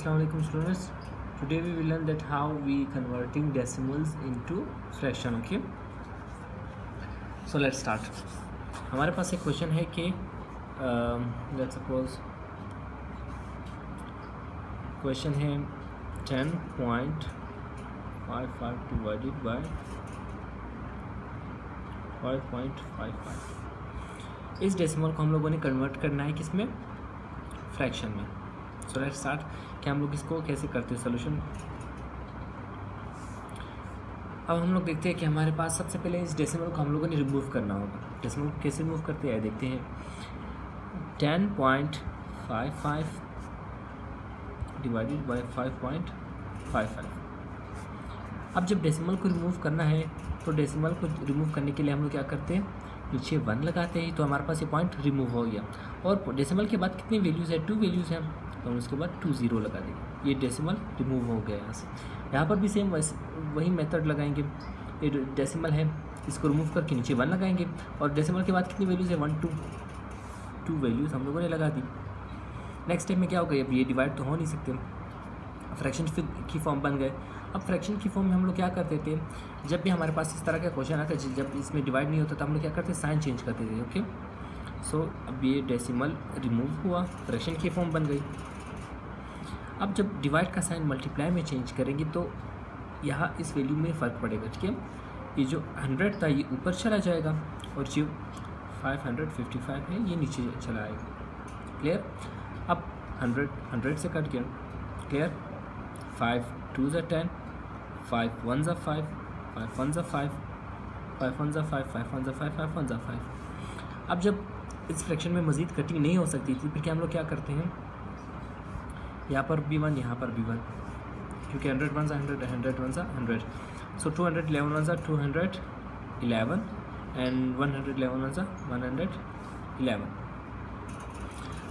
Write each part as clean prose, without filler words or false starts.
Assalamu alaikum students. Today we will learn that how we converting decimals into fraction. Okay, so let's start. हमारे पास एक question है कि let's suppose question है 10.55 divided by 5.55. इस decimal को हम लोगों ने कन्वर्ट करना है किसमें, फ्रैक्शन में. सो लेट्स स्टार्ट कि हम लोग इसको कैसे करते हैं सोल्यूशन. अब हम लोग देखते हैं कि हमारे पास सबसे पहले इस डेसिमल को हम लोगों ने रिमूव करना होगा. डेसिमल को कैसे रिमूव करते हैं देखते हैं. 10.55 डिवाइडेड बाय 5.55. अब जब डेसिमल को रिमूव करना है तो डेसिमल को रिमूव करने के लिए हम लोग क्या करते हैं, नीचे 1 लगाते हैं तो हमारे पास ये पॉइंट रिमूव हो गया. और डेसिमल के बाद कितनी वैल्यूज़ है, 2 वैल्यूज़ हैं, तो हम उसके बाद 2 0 लगा देंगे. ये डेसिमल रिमूव हो गया यहाँ से. यहाँ पर भी सेम वही मेथड लगाएंगे. ये डेसिमल है, इसको रिमूव करके नीचे 1 लगाएंगे और डेसिमल के बाद कितनी वैल्यूज़ है, 1 2 वैल्यूज़ हम लोगों ने लगा दी. नेक्स्ट टाइम में क्या होगा, अब ये डिवाइड तो हो नहीं सकते, फ्रैक्शन की फॉर्म बन गए. अब फ्रैक्शन की फॉर्म में हम लोग क्या करते थे, जब भी हमारे पास इस तरह का क्वेश्चन आता है जब इसमें डिवाइड नहीं होता तो हम लोग क्या करते, साइन चेंज करते थे. ओके, सो अब ये डेसिमल रिमूव हुआ, फ्रैक्शन की फॉर्म बन गई. अब जब डिवाइड का साइन मल्टीप्लाई में चेंज करेंगे तो यहाँ इस वैल्यू में फ़र्क पड़ेगा. ठीक है, ये जो 100 था ये ऊपर चला जाएगा और जो 555 है ये नीचे चला आएगा. क्लियर. अब 100 से कट गया. क्लियर. 5 2 ज़ा 10, 5 1 ज़ा 5, 5 1 ज़ा 5, 5 1 ज़ा 5, 5 1 ज़ा 5, 5 1 ज़ा 5. अब जब इस फ्रैक्शन में मज़ीद कटिंग नहीं हो सकती थी फिर क्या हम लोग क्या करते हैं, यहाँ पर भी 1, यहाँ पर भी 1, क्योंकि 100 1 ज़ा 100, 100 1 ज़ा 100. सो 211 1 ज़ा 211 एंड 111 1 ज़ा 111.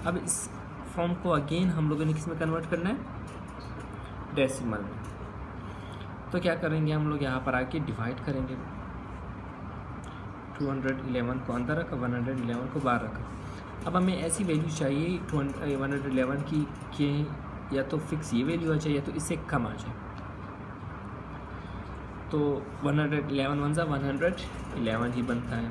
अब इस फॉर्म को अगेन हम लोगों ने किस में कन्वर्ट करना है, डेसिमल में. तो क्या करेंगे हम लोग, यहाँ पर आके डिवाइड करेंगे. 211 को अंदर रखा, 111 को बाहर रखा. अब हमें ऐसी वैल्यू चाहिए 111 की कि या तो फिक्स ये वैल्यू आ जाए या तो इससे कम आ जाए. तो 111 1 ज़ा 111 ही बनता है.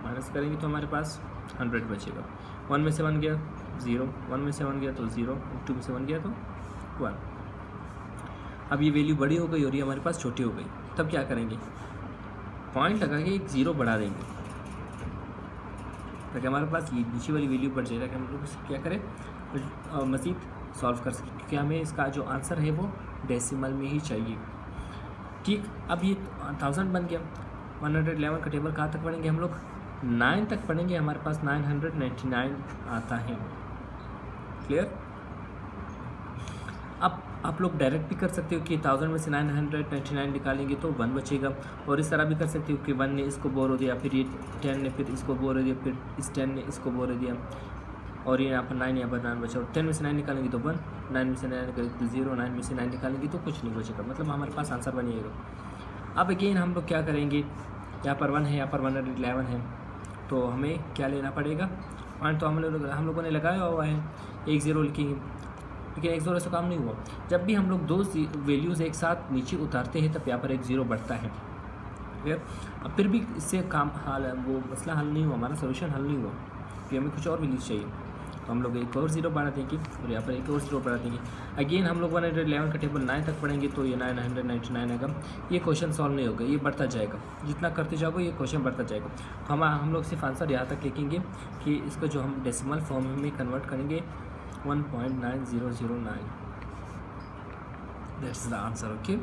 माइनस करेंगे तो हमारे पास 100 बचेगा. 1 में से 1 गया 0, 1 में से 1 गया तो 0, 2 में से 1 गया तो 1. अब ये वैल्यू बड़ी हो गई और ये हमारे पास छोटी हो गई. तब क्या करेंगे, पॉइंट लगा के एक 0 बढ़ा देंगे ताकि हमारे पास ये नीचे वाली वैल्यू बढ़ जाए, ताकि हम लोग क्या करें मज़ीद सॉल्व कर सकें, क्योंकि हमें इसका जो आंसर है वो डेसिमल में ही चाहिए. ठीक. अब ये 1000 बन गया. 111 का टेबल कहाँ तक पढ़ेंगे हम लोग, 9 तक पढ़ेंगे. हमारे पास 999 आता है. क्लियर. अब आप लोग डायरेक्ट भी कर सकते हो कि 1000 में से 999 निकालेंगे तो 1 बचेगा, और इस तरह भी कर सकते हो कि 1 ने इसको बोर हो दिया, फिर ये 10 ने फिर इसको बोर हो दिया, फिर इस 10 ने इसको बोर हो दिया, और ये यहाँ पर 9 यहाँ पर 9 बचा. और 10 में से 9 निकालेंगे तो 1, 9 में से 9 निकालेंगे तो 0, 9 में से 9 निकालेंगे तो कुछ नहीं बचेगा. मतलब हमारे पास आंसर बनिएगा. अब अगेन हम लोग क्या करेंगे, यहाँ पर 1 है, यहाँ पर 111 है, तो हमें क्या लेना पड़ेगा, पॉइंट तो हम लोगों ने लगाया हुआ है, 1 0 लिखेंगे, लेकिन 1 0 से काम नहीं हुआ. जब भी हम लोग 2 वैल्यूज़ एक साथ नीचे उतारते हैं तब यहाँ पर 1 0 बढ़ता है. क्लियर. अब फिर भी इससे काम वो मसला हल नहीं हुआ, हमारा सोल्यूशन हल नहीं हुआ, कि हमें कुछ और वैल्यूज़ चाहिए. तो हम लोग एक और 0 बढ़ा देंगे और यहाँ पर एक और 0 बढ़ा देंगे. अगेन हम लोग 111 का टेबल 9 तक पढ़ेंगे तो ये 999 आएगा. ये क्वेश्चन सॉल्व नहीं होगा, ये बढ़ता जाएगा. जितना करते जाओगे ये क्वेश्चन बढ़ता जाएगा. तो हम लोग सिर्फ आंसर यहाँ तक लिखेंगे कि इसको जो हम डेसिमल फॉर्म में कन्वर्ट करेंगे 1.9009. That's the answer. ओके.